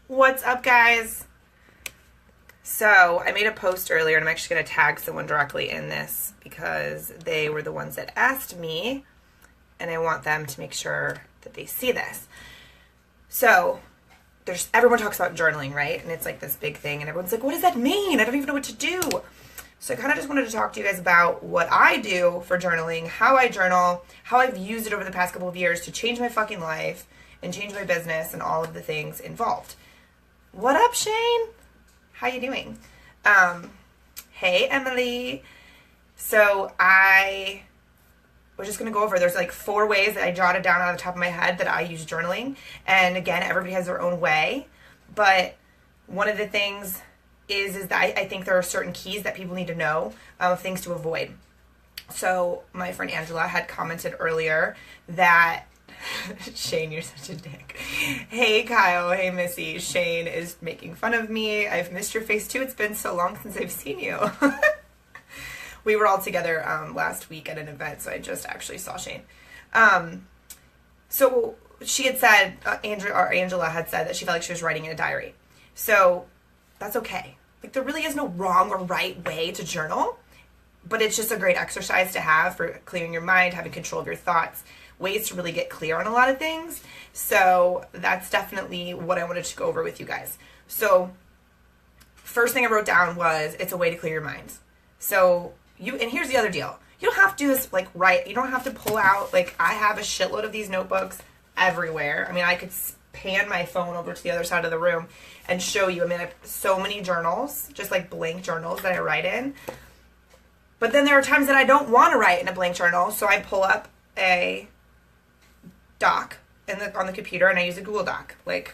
What's up, guys? So I made a post earlier, and I'm actually going to tag someone directly in this because they were the ones that asked me, and I want them to make sure that they see this. So everyone talks about journaling, right? And it's like this big thing, and everyone's like, what does that mean? I don't even know what to do. So I kind of just wanted to talk to you guys about what I do for journaling, how I journal, how I've used it over the past couple of years to change my fucking life and change my business and all of the things involved. What up, Shane? How you doing? Hey, Emily. So I was just going to go over, there's like 4 ways that I jotted down on the top of my head that I use journaling. And again, everybody has their own way. But one of the things is that I think there are certain keys that people need to know of things to avoid. So my friend Angela had commented earlier that Shane, you're such a dick. Hey, Kyle. Hey, Missy. Shane is making fun of me. I've missed your face, too. It's been so long since I've seen you. We were all together last week at an event, so I just actually saw Shane. So she had said, Angela had said that she felt like she was writing in a diary. So that's okay. Like, there really is no wrong or right way to journal, but it's just a great exercise to have for clearing your mind, having control of your thoughts, ways to really get clear on a lot of things. So that's definitely what I wanted to go over with you guys. So first thing I wrote down was it's a way to clear your mind. So and here's the other deal. You don't have to do this write. You don't have to pull out, I have a shitload of these notebooks everywhere. I mean, I could pan my phone over to the other side of the room and show you. I mean, I have so many journals, just like blank journals that I write in. But then there are times that I don't want to write in a blank journal, so I pull up a doc on the computer and I use a Google Doc. I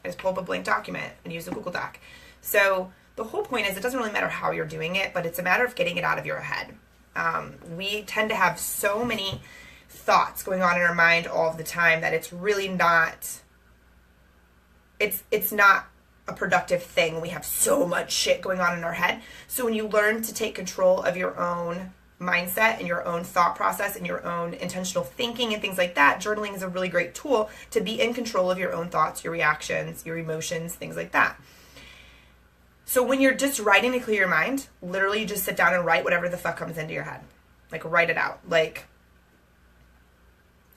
just pull up a blank document and use a Google Doc. So the whole point is it doesn't really matter how you're doing it, but it's a matter of getting it out of your head. We tend to have so many thoughts going on in our mind all of the time that it's really not, it's not a productive thing. We have so much shit going on in our head. So when you learn to take control of your own mindset and your own thought process and your own intentional thinking and things like that, journaling is a really great tool to be in control of your own thoughts, your reactions, your emotions, things like that. So when you're just writing to clear your mind, literally you just sit down and write whatever the fuck comes into your head. Write it out.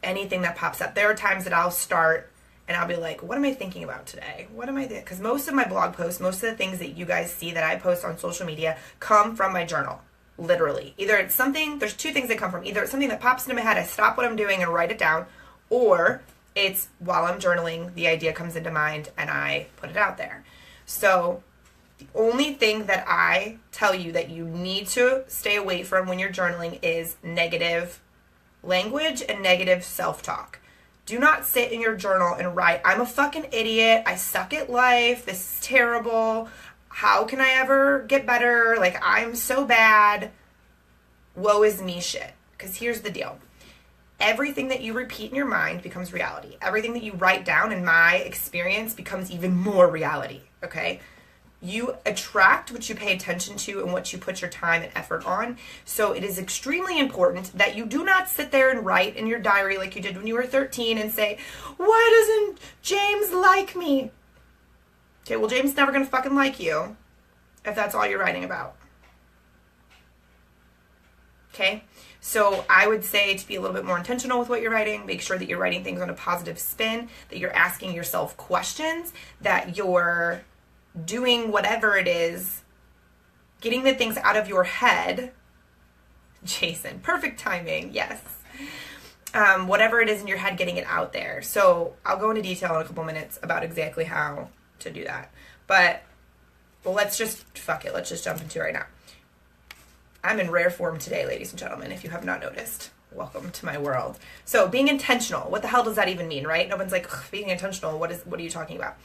Anything that pops up. There are times that I'll start and I'll be like, what am I thinking about today? What am I thinking? Because most of my blog posts, most of the things that you guys see that I post on social media come from my journal. Literally. Either it's something, there's 2 things that come from. Either it's something that pops into my head, I stop what I'm doing and write it down, or it's while I'm journaling, the idea comes into mind and I put it out there. So the only thing that I tell you that you need to stay away from when you're journaling is negative language and negative self-talk. Do not sit in your journal and write, I'm a fucking idiot, I suck at life, this is terrible, how can I ever get better? I'm so bad. Woe is me shit. Because here's the deal. Everything that you repeat in your mind becomes reality. Everything that you write down, in my experience, becomes even more reality. Okay? You attract what you pay attention to and what you put your time and effort on. So it is extremely important that you do not sit there and write in your diary like you did when you were 13 and say, why doesn't James like me? Okay, well, James is never going to fucking like you if that's all you're writing about. Okay? So I would say to be a little bit more intentional with what you're writing. Make sure that you're writing things on a positive spin, that you're asking yourself questions, that you're doing whatever it is, getting the things out of your head. Jason, perfect timing, yes. Whatever it is in your head, getting it out there. So I'll go into detail in a couple minutes about exactly how to do that. But let's just let's just jump into it right now. I'm in rare form today, ladies and gentlemen, if you have not noticed. Welcome to my world. So being intentional, what the hell does that even mean, right? No one's like, being intentional, what are you talking about?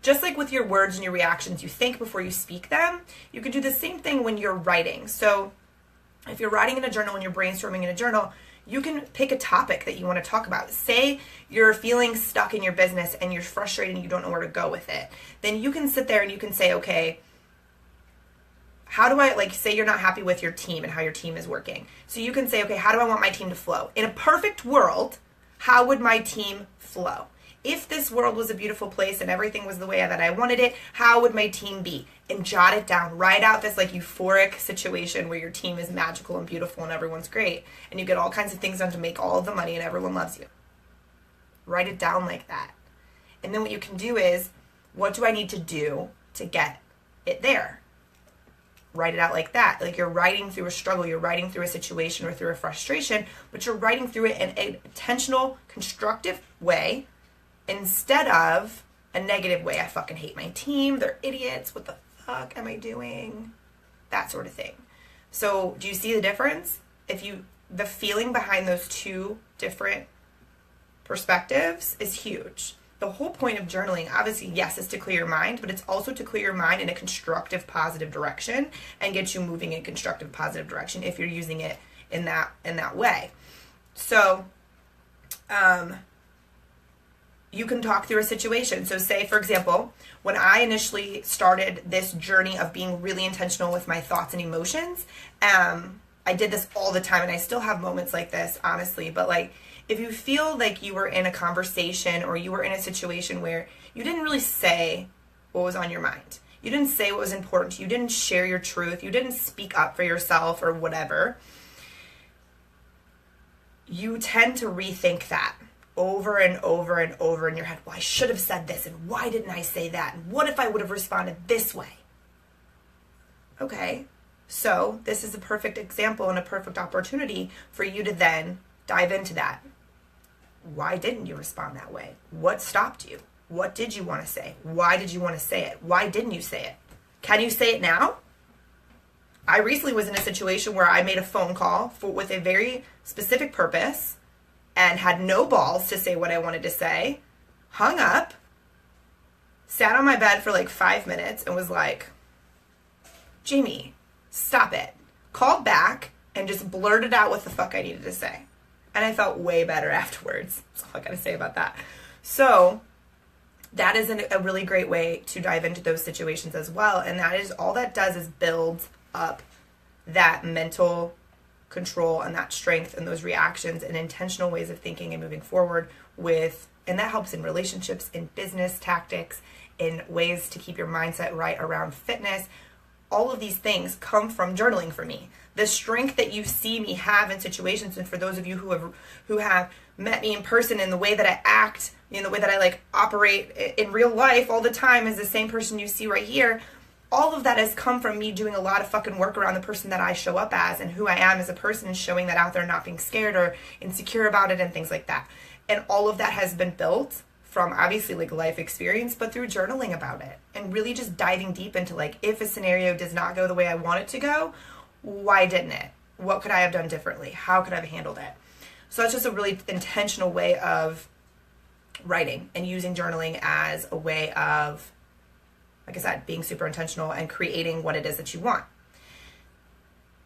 Just like with your words and your reactions, you think before you speak them. You can do the same thing when you're writing. So if you're writing in a journal and you're brainstorming in a journal, you can pick a topic that you want to talk about. Say you're feeling stuck in your business and you're frustrated and you don't know where to go with it. Then you can sit there and you can say, okay, how do I, say you're not happy with your team and how your team is working. So you can say, okay, how do I want my team to flow? In a perfect world, how would my team flow? if this world was a beautiful place and everything was the way that I wanted it, how would my team be? And jot it down. Write out this like euphoric situation where your team is magical and beautiful and everyone's great. And you get all kinds of things done to make all of the money and everyone loves you. Write it down like that. And then what you can do is, what do I need to do to get it there? Write it out like that. Like you're writing through a struggle, you're writing through a situation or through a frustration, but you're writing through it in an intentional, constructive way instead of a negative way. I fucking hate my team. They're idiots. What the fuck am I doing? That sort of thing. So do you see the difference? The feeling behind those two different perspectives is huge. The whole point of journaling, obviously, yes, is to clear your mind, but it's also to clear your mind in a constructive, positive direction and get you moving in a constructive, positive direction if you're using it in that way. So, you can talk through a situation. So say, for example, when I initially started this journey of being really intentional with my thoughts and emotions, I did this all the time, and I still have moments like this, honestly, but like, if you feel like you were in a conversation or you were in a situation where you didn't really say what was on your mind, you didn't say what was important to you, you didn't share your truth, you didn't speak up for yourself or whatever, you tend to rethink that over and over and over in your head. Well, I should have said this, and why didn't I say that? And what if I would have responded this way? Okay, so this is a perfect example and a perfect opportunity for you to then dive into that. Why didn't you respond that way? What stopped you? What did you want to say? Why did you want to say it? Why didn't you say it? Can you say it now? I recently was in a situation where I made a phone call with a very specific purpose and had no balls to say what I wanted to say, hung up, sat on my bed for like 5 minutes and was like, Jamie, stop it. Called back and just blurted out what the fuck I needed to say. And I felt way better afterwards. That's all I gotta say about that. So that is a really great way to dive into those situations as well. And that is, all that does is build up that mental control and that strength and those reactions and intentional ways of thinking and moving forward and that helps in relationships, in business tactics, in ways to keep your mindset right around fitness. All of these things come from journaling for me. The strength that you see me have in situations, and for those of you who have met me in person, and the way that I act, the way that I like operate in real life all the time is the same person you see right here. All of that has come from me doing a lot of fucking work around the person that I show up as and who I am as a person, and showing that out there, not being scared or insecure about it and things like that. And all of that has been built from obviously like life experience, but through journaling about it and really just diving deep into like, if a scenario does not go the way I want it to go, why didn't it? What could I have done differently? How could I have handled it? So that's just a really intentional way of writing and using journaling as a way of, like I said, being super intentional and creating what it is that you want.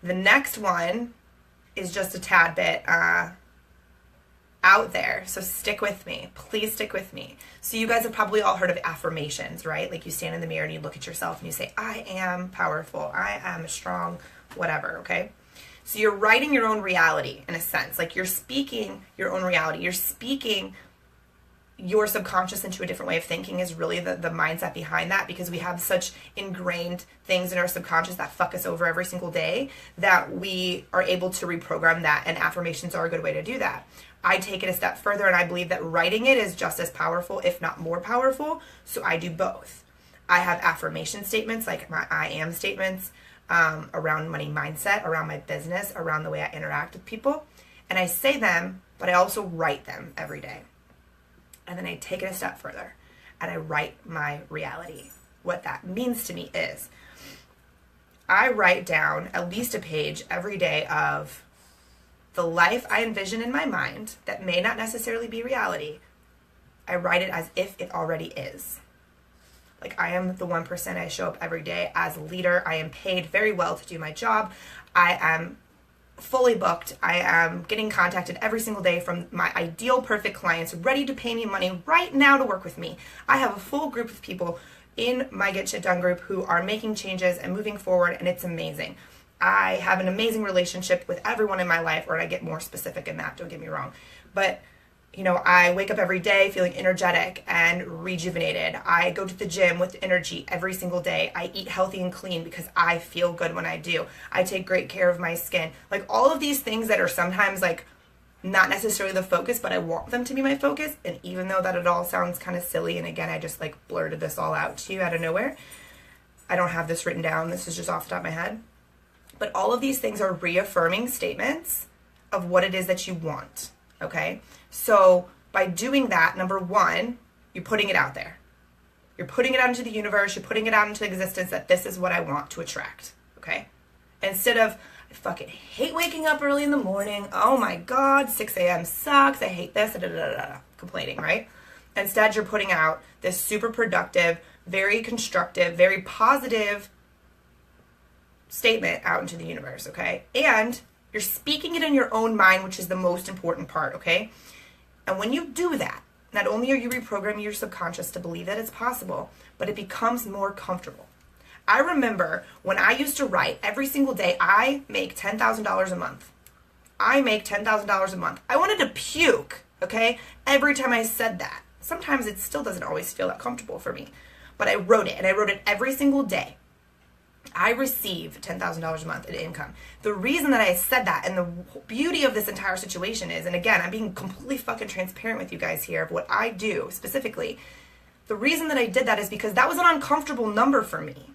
The next one is just a tad bit out there, so stick with me. Please stick with me. So you guys have probably all heard of affirmations, right? Like you stand in the mirror and you look at yourself and you say, I am powerful, I am strong, whatever, okay? So you're writing your own reality in a sense. Like you're speaking your own reality. You're speaking your subconscious into a different way of thinking is really the mindset behind that, because we have such ingrained things in our subconscious that fuck us over every single day that we are able to reprogram that, and affirmations are a good way to do that. I take it a step further, and I believe that writing it is just as powerful, if not more powerful, so I do both. I have affirmation statements, like my I am statements, around money mindset, around my business, around the way I interact with people, and I say them, but I also write them every day. And then I take it a step further and I write my reality. What that means to me is I write down at least a page every day of the life I envision in my mind that may not necessarily be reality. I write it as if it already is. Like I am the 1%. I show up every day as a leader. I am paid very well to do my job. I am fully booked. I am getting contacted every single day from my ideal perfect clients ready to pay me money right now to work with me. I have a full group of people in my Get Shit Done group who are making changes and moving forward, and it's amazing. I have an amazing relationship with everyone in my life, or I get more specific in that, don't get me wrong. But I wake up every day feeling energetic and rejuvenated. I go to the gym with energy every single day. I eat healthy and clean because I feel good when I do. I take great care of my skin. Like all of these things that are sometimes like not necessarily the focus, but I want them to be my focus. And even though that it all sounds kind of silly, and again, I just like blurted this all out to you out of nowhere. I don't have this written down. This is just off the top of my head. But all of these things are reaffirming statements of what it is that you want. Okay? So by doing that, number one, you're putting it out there. You're putting it out into the universe. You're putting it out into existence that this is what I want to attract. Okay? Instead of, I fucking hate waking up early in the morning. Oh my God, 6 a.m. sucks. I hate this. Complaining, right? Instead, you're putting out this super productive, very constructive, very positive statement out into the universe, okay? And you're speaking it in your own mind, which is the most important part, okay? And when you do that, not only are you reprogramming your subconscious to believe that it's possible, but it becomes more comfortable. I remember when I used to write every single day, I make $10,000 a month. I make $10,000 a month. I wanted to puke, okay? Every time I said that. Sometimes it still doesn't always feel that comfortable for me. But I wrote it, and I wrote it every single day. I receive $10,000 a month in income. The reason that I said that, and the beauty of this entire situation is, and again, I'm being completely fucking transparent with you guys here of what I do specifically. The reason that I did that is because that was an uncomfortable number for me.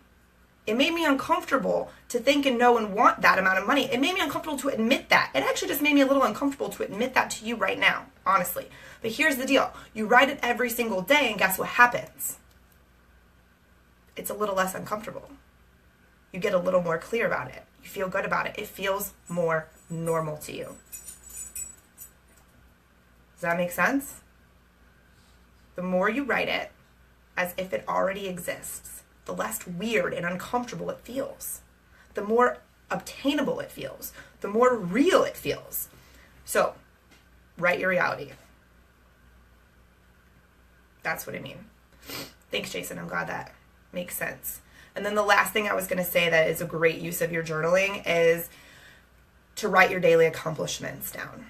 It made me uncomfortable to think and know and want that amount of money. It made me uncomfortable to admit that. It actually just made me a little uncomfortable to admit that to you right now, honestly. But here's the deal. You write it every single day, and guess what happens? It's a little less uncomfortable. You get a little more clear about it. You feel good about it. It feels more normal to you. Does that make sense? The more you write it as if it already exists, the less weird and uncomfortable it feels. The more obtainable it feels. The more real it feels. So, write your reality. That's what I mean. Thanks, Jason. I'm glad that makes sense. And then the last thing I was going to say that is a great use of your journaling is to write your daily accomplishments down.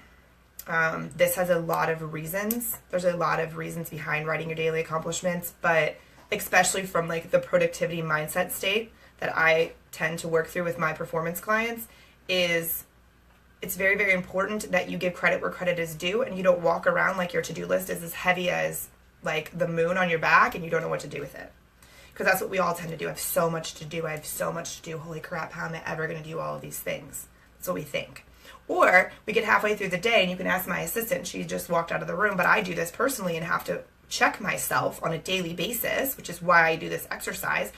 This has a lot of reasons. There's a lot of reasons behind writing your daily accomplishments, but especially from like the productivity mindset state that I tend to work through with my performance clients is it's very, very important that you give credit where credit is due, and you don't walk around like your to-do list is as heavy as like the moon on your back and you don't know what to do with it. Because that's what we all tend to do. I have so much to do. I have so much to do. Holy crap, how am I ever going to do all of these things? That's what we think. Or we get halfway through the day and you can ask my assistant. She just walked out of the room, but I do this personally and have to check myself on a daily basis, which is why I do this exercise.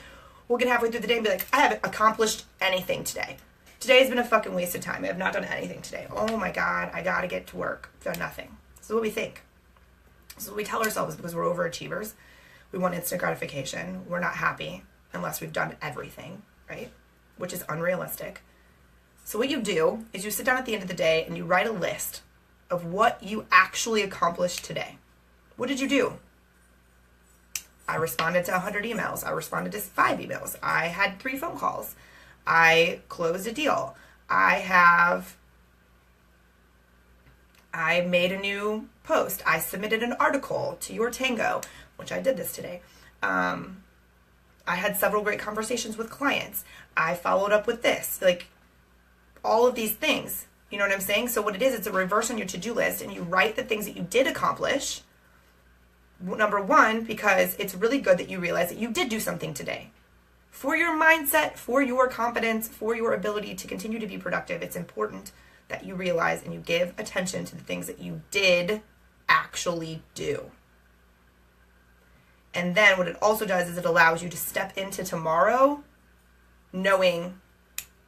We'll get halfway through the day and be like, I haven't accomplished anything today. Today has been a fucking waste of time. I have not done anything today. Oh my God, I got to get to work. I've done nothing. This is what we think. This is what we tell ourselves because we're overachievers. We want instant gratification. We're not happy unless we've done everything, right? Which is unrealistic. So what you do is you sit down at the end of the day and you write a list of what you actually accomplished today. What did you do? I responded to 100 emails. I responded to 5 emails. I had 3 phone calls. I closed a deal. I made a new post. I submitted an article to Your Tango, which I did this today. I had several great conversations with clients. I followed up with this. Like, all of these things. You know what I'm saying? So what it is, it's a reverse on your to-do list, and you write the things that you did accomplish. Number one, because it's really good that you realize that you did do something today. For your mindset, for your confidence, for your ability to continue to be productive, it's important that you realize and you give attention to the things that you did actually do. And then what it also does is it allows you to step into tomorrow knowing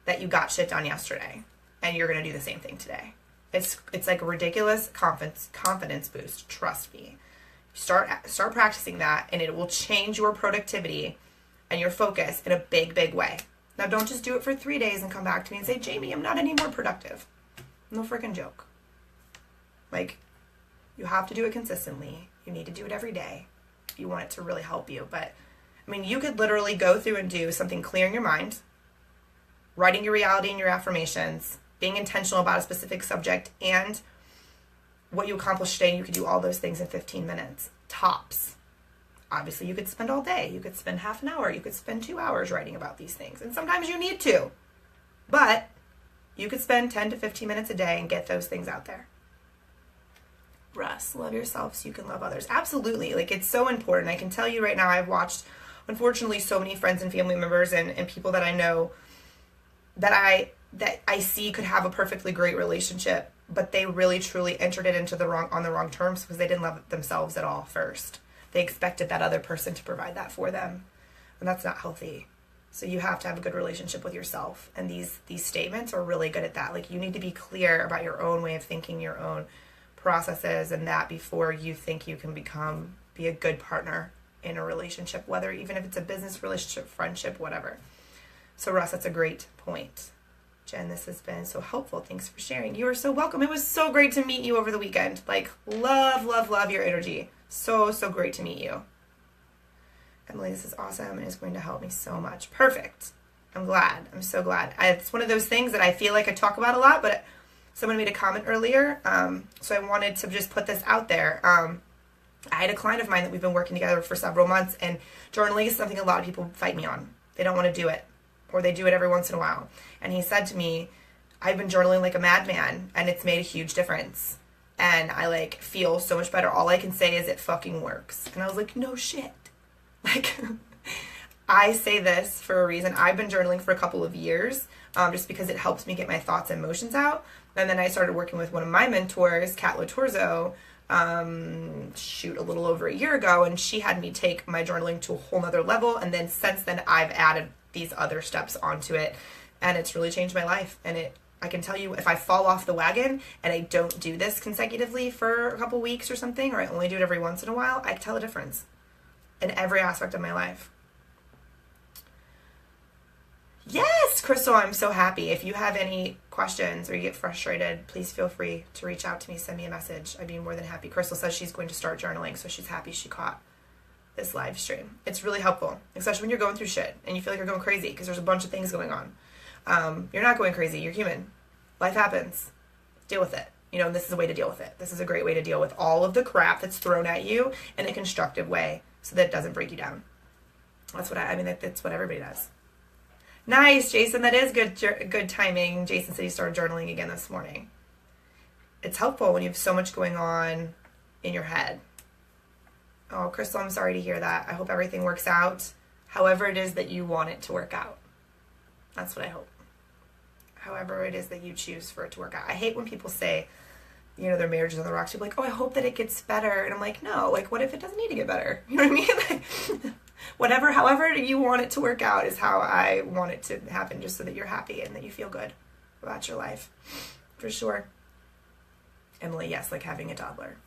that you got shit done yesterday and you're going to do the same thing today. It's like a ridiculous confidence boost. Trust me. Start practicing that, and it will change your productivity and your focus in a big, big way. Now, don't just do it for 3 days and come back to me and say, Jamie, I'm not any more productive. No freaking joke. Like, you have to do it consistently. You need to do it every day if you want it to really help you. But, I mean, you could literally go through and do something clear in your mind, writing your reality and your affirmations, being intentional about a specific subject, and what you accomplished today, you could do all those things in 15 minutes, tops. Obviously, you could spend all day. You could spend half an hour. You could spend 2 hours writing about these things. And sometimes you need to. But you could spend 10 to 15 minutes a day and get those things out there. Russ, love yourself so you can love others. Absolutely. Like, it's so important. I can tell you right now, I've watched, unfortunately, so many friends and family members and people that I know that I see could have a perfectly great relationship, but they really truly entered it into on the wrong terms because they didn't love themselves at all first. They expected that other person to provide that for them, and that's not healthy. So you have to have a good relationship with yourself, and these statements are really good at that. Like, you need to be clear about your own way of thinking, your own processes, and that before you think you can be a good partner in a relationship, whether even if it's a business relationship, friendship, whatever. So Russ, that's a great point. Jen, this has been so helpful. Thanks for sharing. You are so welcome. It was so great to meet you over the weekend. Like, love, love, love your energy. So, so great to meet you. Emily, this is awesome and it's going to help me so much. Perfect. I'm glad. I'm so glad. It's one of those things that I feel like I talk about a lot, but someone made a comment earlier, so I wanted to just put this out there. I had a client of mine that we've been working together for several months, and journaling is something a lot of people fight me on. They don't want to do it, or they do it every once in a while. And he said to me, I've been journaling like a madman, and it's made a huge difference. And I, like, feel so much better. All I can say is it fucking works. And I was like, no shit. Like, I say this for a reason. I've been journaling for a couple of years, just because it helps me get my thoughts and emotions out. And then I started working with one of my mentors, Kat Lotorzo, a little over a year ago, and she had me take my journaling to a whole nother level. And then since then, I've added these other steps onto it, and it's really changed my life. And I can tell you, if I fall off the wagon and I don't do this consecutively for a couple weeks or something, or I only do it every once in a while, I can tell a difference in every aspect of my life. Yes, Crystal, I'm so happy. If you have any questions or you get frustrated, please feel free to reach out to me, send me a message. I'd be more than happy. Crystal says she's going to start journaling, so she's happy she caught this live stream. It's really helpful, especially when you're going through shit and you feel like you're going crazy because there's a bunch of things going on. You're not going crazy. You're human. Life happens. Deal with it. This is a way to deal with it. This is a great way to deal with all of the crap that's thrown at you in a constructive way so that it doesn't break you down. That's what that's what everybody does. Nice, Jason. That is good timing. Jason said he started journaling again this morning. It's helpful when you have so much going on in your head. Oh, Crystal, I'm sorry to hear that. I hope everything works out however it is that you want it to work out. That's what I hope. However it is that you choose for it to work out. I hate when people say, their marriage is on the rocks. You're like, oh, I hope that it gets better. And I'm like, no, like, what if it doesn't need to get better? You know what I mean? Like, however you want it to work out is how I want it to happen, just so that you're happy and that you feel good about your life. For sure. Emily, yes, like having a Dobler.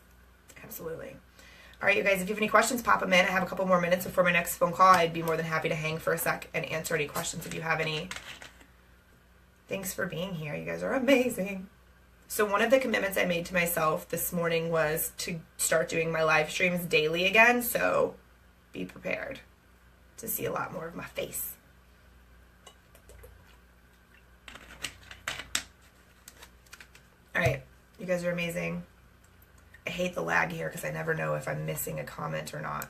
Absolutely. All right, you guys, if you have any questions, pop them in. I have a couple more minutes before my next phone call. I'd be more than happy to hang for a sec and answer any questions if you have any. Thanks for being here. You guys are amazing. So one of the commitments I made to myself this morning was to start doing my live streams daily again. So be prepared to see a lot more of my face. All right, you guys are amazing. I hate the lag here because I never know if I'm missing a comment or not.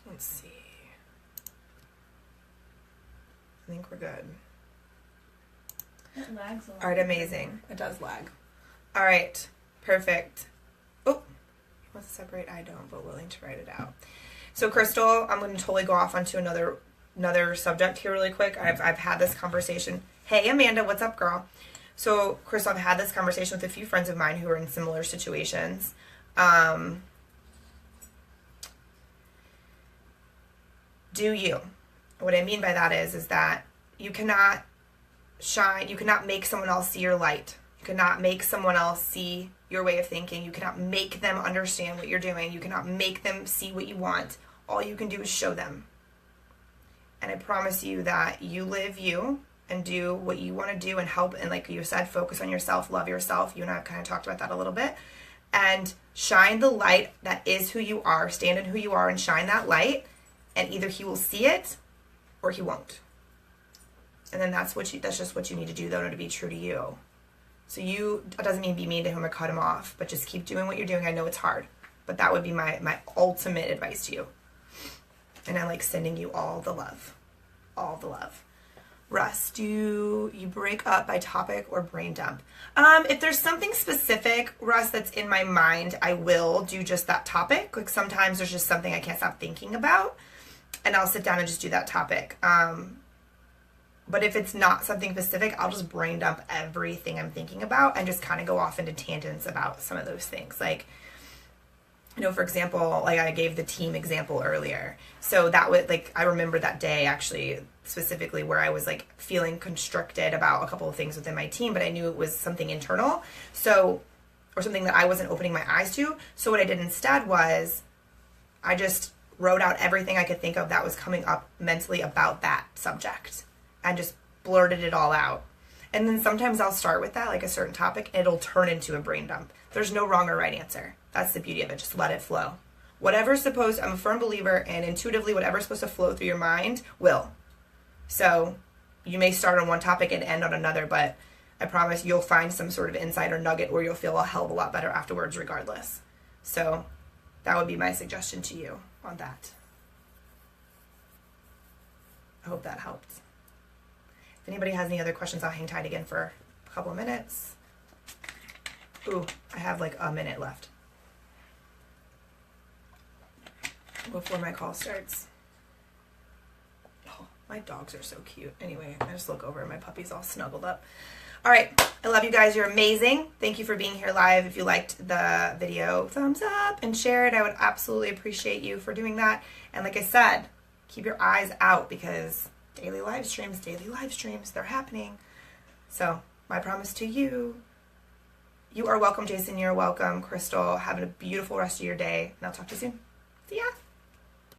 Let's see. I think we're good. It lags a lot. All right, amazing. It does lag. All right, perfect. Oh, let's separate. I don't, but willing to write it out. So, Crystal, I'm going to totally go off onto another subject here really quick. I've had this conversation. Hey, Amanda, what's up, girl? So, Crystal, I've had this conversation with a few friends of mine who are in similar situations. Do you? What I mean by that is that you cannot make someone else see your light. You cannot make someone else see your way of thinking. You cannot make them understand what you're doing. You cannot make them see what you want. All you can do is show them. And I promise you that you live you and do what you want to do and help. And like you said, focus on yourself, love yourself. You and I have kind of talked about that a little bit. And shine the light that is who you are. Stand in who you are and shine that light. And either he will see it or he won't. And then that's just what you need to do, though, to be true to you. So it doesn't mean be mean to him or cut him off, but just keep doing what you're doing. I know it's hard, but that would be my ultimate advice to you. And I like sending you all the love. All the love. Russ, do you break up by topic or brain dump? If there's something specific, Russ, that's in my mind, I will do just that topic. Like sometimes there's just something I can't stop thinking about, and I'll sit down and just do that topic. But if it's not something specific, I'll just brain dump everything I'm thinking about and just kind of go off into tangents about some of those things. Like, you know, for example, like I gave the team example earlier. So that was like, I remember that day actually specifically where I was like feeling constricted about a couple of things within my team, but I knew it was something internal. So, or something that I wasn't opening my eyes to. So what I did instead was I just wrote out everything I could think of that was coming up mentally about that subject and just blurted it all out. And then sometimes I'll start with that, like a certain topic, and it'll turn into a brain dump. There's no wrong or right answer. That's the beauty of it. Just let it flow. Whatever's supposed, I'm a firm believer, and intuitively whatever's supposed to flow through your mind will. So you may start on one topic and end on another, but I promise you'll find some sort of insight or nugget where you'll feel a hell of a lot better afterwards regardless. So that would be my suggestion to you on that. I hope that helped. If anybody has any other questions, I'll hang tight again for a couple of minutes. Ooh, I have like a minute left before my call starts. Oh, my dogs are so cute. Anyway, I just look over and my puppy's all snuggled up. All right, I love you guys. You're amazing. Thank you for being here live. If you liked the video, thumbs up and share it. I would absolutely appreciate you for doing that. And like I said, keep your eyes out because daily live streams, they're happening. So my promise to you, you are welcome, Jason. You're welcome, Crystal. Have a beautiful rest of your day. And I'll talk to you soon. See ya.